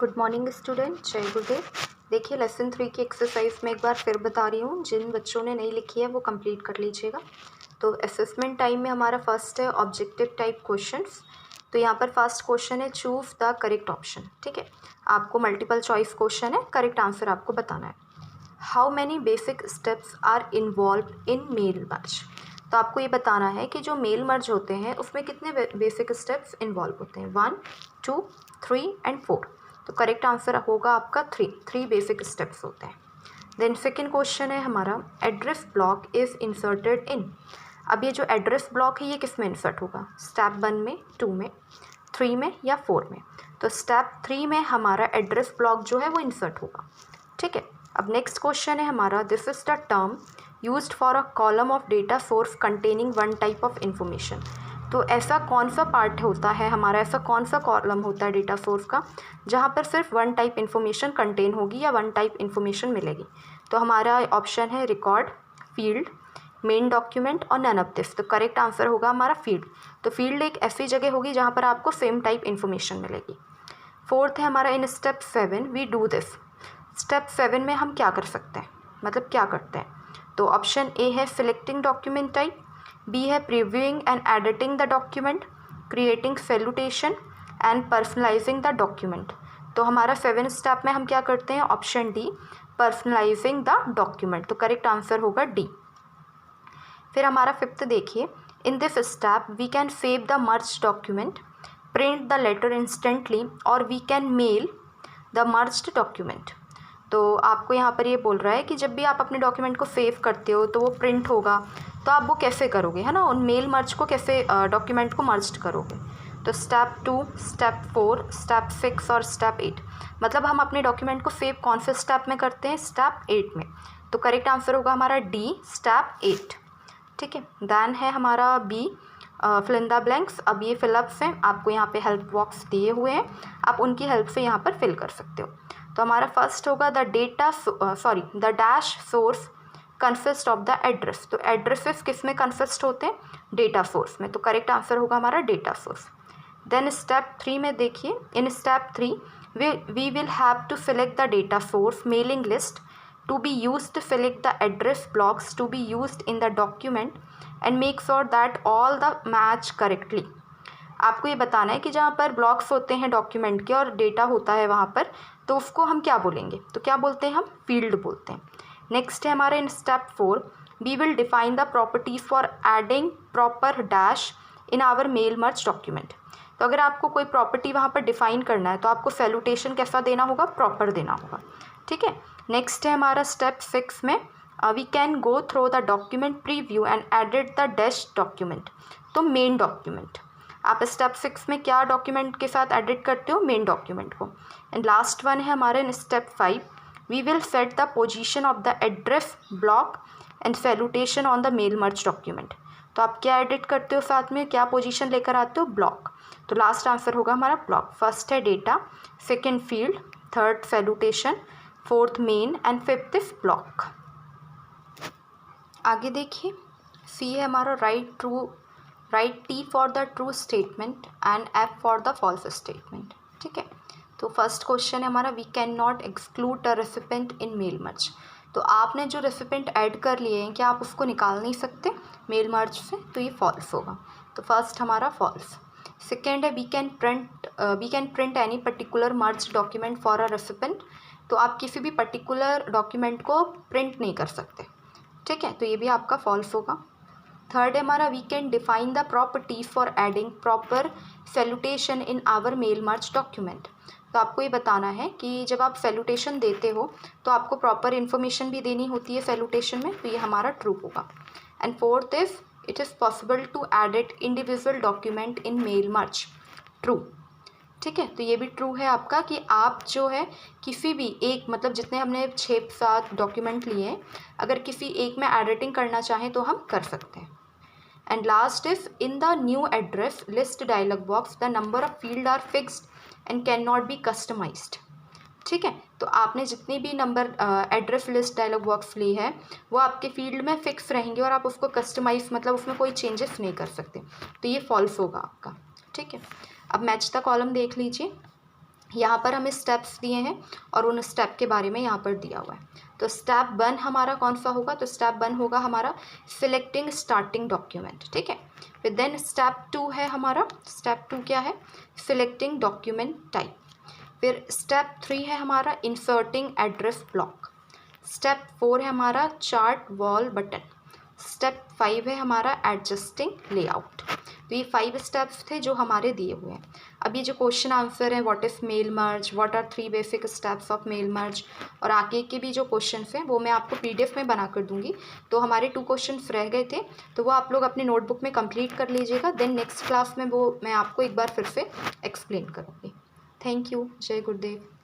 Good morning student, जय गुरुदेव। देखिए lesson 3 की एक्सरसाइज में एक बार फिर बता रही हूँ, जिन बच्चों ने नहीं लिखी है वो कंप्लीट कर लीजिएगा। तो असेसमेंट टाइम में हमारा फर्स्ट है ऑब्जेक्टिव टाइप क्वेश्चंस। तो यहाँ पर फर्स्ट क्वेश्चन है चूज द करेक्ट ऑप्शन। ठीक है, आपको मल्टीपल चॉइस क्वेश्चन है, करेक्ट आंसर आपको बताना है। How many basic steps are involved in mail merge. तो आपको ये बताना है कि जो मेल मर्ज होते हैं उसमें कितने बेसिक स्टेप्स इन्वॉल्व होते हैं, 1, 2, 3 एंड 4। तो करेक्ट आंसर होगा आपका 3 बेसिक स्टेप्स होते हैं। देन सेकेंड क्वेश्चन है हमारा address block is inserted in. अब ये जो एड्रेस ब्लॉक है ये किस में इंसर्ट होगा, स्टेप 1 में, 2 में, 3 में या 4 में। तो स्टेप 3 में हमारा एड्रेस ब्लॉक जो है वो इंसर्ट होगा। ठीक है, अब नेक्स्ट क्वेश्चन है हमारा this is the term used for a column of data source containing one type of information. तो ऐसा कौन सा पार्ट होता है हमारा, ऐसा कौन सा कॉलम होता है डेटा सोर्स का जहाँ पर सिर्फ वन टाइप इन्फॉर्मेशन कंटेन होगी या वन टाइप इन्फॉर्मेशन मिलेगी। तो हमारा ऑप्शन है रिकॉर्ड, फील्ड, मेन डॉक्यूमेंट और नन ऑफ दिस। तो करेक्ट आंसर होगा हमारा फील्ड। तो फील्ड एक ऐसी जगह होगी जहाँ पर आपको सेम टाइप इन्फॉर्मेशन मिलेगी। फोर्थ है हमारा in step 7 we do this. Step 7 में हम क्या कर सकते हैं, मतलब क्या करते हैं। तो ऑप्शन ए है सिलेक्टिंग डॉक्यूमेंट टाइप, बी है previewing and editing the document, creating salutation and personalising the document. तो हमारा 7 स्टेप में हम क्या करते हैं, option D, personalising the document. तो करेक्ट आंसर होगा डी। फिर हमारा 5th देखिए, in this step we can save the merge document, print the letter instantly और we can mail the merged document. तो आपको यहाँ पर ये बोल रहा है कि जब भी आप अपने डॉक्यूमेंट को सेव करते हो तो वो प्रिंट होगा, तो आप वो कैसे करोगे, है ना, उन मेल मर्ज को कैसे डॉक्यूमेंट को मर्ज करोगे। तो स्टेप 2, स्टेप 4, स्टेप 6 और स्टेप 8, मतलब हम अपने डॉक्यूमेंट को सेव कौन से स्टेप में करते हैं, स्टेप 8 में। तो करेक्ट आंसर होगा हमारा डी, स्टेप 8। ठीक है, देन है हमारा B, fill in the blanks. अब ये फिलअप्स हैं, आपको यहाँ पे हेल्प बॉक्स दिए हुए हैं, आप उनकी हेल्प से यहाँ पर फिल कर सकते हो। तो हमारा फर्स्ट होगा the dash source consist of the address. तो एड्रेसेस किस में कन्सिस्ट होते हैं, डेटा सोर्स में। तो करेक्ट आंसर होगा हमारा डेटा सोर्स। देन स्टेप 3 में देखिए, in step 3 we will have to select the data source mailing list to be used to select the address blocks to be used in the document and make sure that all the match correctly। आपको ये बताना है कि जहाँ पर blocks होते हैं document के और डेटा होता है वहाँ पर, तो उसको हम क्या बोलेंगे, तो क्या बोलते हैं हम, फील्ड बोलते हैं। नेक्स्ट है हमारे in step 4 we will define the properties for adding proper dash in our mail merge document. तो अगर आपको कोई प्रॉपर्टी वहाँ पर डिफाइन करना है तो आपको सैल्यूटेशन कैसा देना होगा, प्रॉपर देना होगा। ठीक है, नेक्स्ट है हमारा स्टेप 6 में we can go through the document preview and edit the dash document. तो मेन डॉक्यूमेंट, आप स्टेप 6 में क्या डॉक्यूमेंट के साथ एडिट करते हो, मेन डॉक्यूमेंट को। एंड लास्ट वन है हमारे in step 5 we will set the position of the address block and salutation on the mail merge document. तो आप क्या एडिट करते हो, साथ में क्या पोजीशन लेकर आते हो, ब्लॉक। तो लास्ट आंसर होगा हमारा ब्लॉक। फर्स्ट है data, second field, third salutation, fourth main and 5th is block. आगे देखिए, सी है हमारा right T for the true statement and F for the false statement. ठीक है, तो फर्स्ट क्वेश्चन है हमारा we can not exclude the recipient in mail merge. तो आपने जो रेसिपेंट ऐड कर लिए हैं, क्या आप उसको निकाल नहीं सकते मेल मर्ज से, तो ये फॉल्स होगा। तो फर्स्ट हमारा फॉल्स। सेकेंड है we can print any particular merge document for a recipient. तो आप किसी भी पर्टिकुलर डॉक्यूमेंट को प्रिंट नहीं कर सकते। ठीक है, तो ये भी आपका फॉल्स होगा। थर्ड है हमारा we can define the properties for adding proper salutation in our mail merge document. तो आपको ये बताना है कि जब आप सैल्यूटेशन देते हो तो आपको प्रॉपर इन्फॉर्मेशन भी देनी होती है सैल्यूटेशन में, तो ये हमारा ट्रू होगा। And fourth is it is possible to edit individual document in mail merge, true. ठीक है, तो ये भी ट्रू है आपका कि आप जो है किसी भी एक, मतलब जितने हमने 6-7 डॉक्यूमेंट लिए हैं, अगर किसी एक में एडिटिंग करना चाहें तो हम कर सकते हैं। And last is in the new address list dialog box the number of field are fixed and can not be customised. ठीक है, तो आपने जितनी भी number address list dialog box ली है वो आपके फील्ड में फिक्स रहेंगे और आप उसको कस्टमाइज, मतलब उसमें कोई चेंजेस नहीं कर सकते। तो ये फॉल्स होगा आपका। ठीक है, अब मैच द कॉलम देख लीजिए। यहाँ पर हमें स्टेप्स दिए हैं और उन स्टेप के बारे में यहाँ पर दिया हुआ है। तो स्टेप 1 हमारा कौन सा होगा, तो स्टेप 1 होगा हमारा सिलेक्टिंग स्टार्टिंग डॉक्यूमेंट, ठीक है। फिर देन स्टेप 2 है हमारा, स्टेप 2 क्या है, सिलेक्टिंग डॉक्यूमेंट टाइप। फिर स्टेप 3 है हमारा इंसर्टिंग एड्रेस ब्लॉक। स्टेप 4 है हमारा चार्ट वॉल बटन। स्टेप 5 है हमारा एडजस्टिंग लेआउट। तो ये 5 स्टेप्स थे जो हमारे दिए हुए हैं। अब ये जो क्वेश्चन आंसर है, what is mail merge, what are 3 basic steps of mail merge, और आगे के भी जो क्वेश्चंस हैं वो मैं आपको पीडीएफ में बना कर दूंगी। तो हमारे 2 क्वेश्चंस रह गए थे, तो वो आप लोग अपने नोटबुक में कंप्लीट कर लीजिएगा। देन नेक्स्ट क्लास में वो मैं आपको एक बार फिर से एक्सप्लेन करूँगी। Thank you. जय गुरुदेव।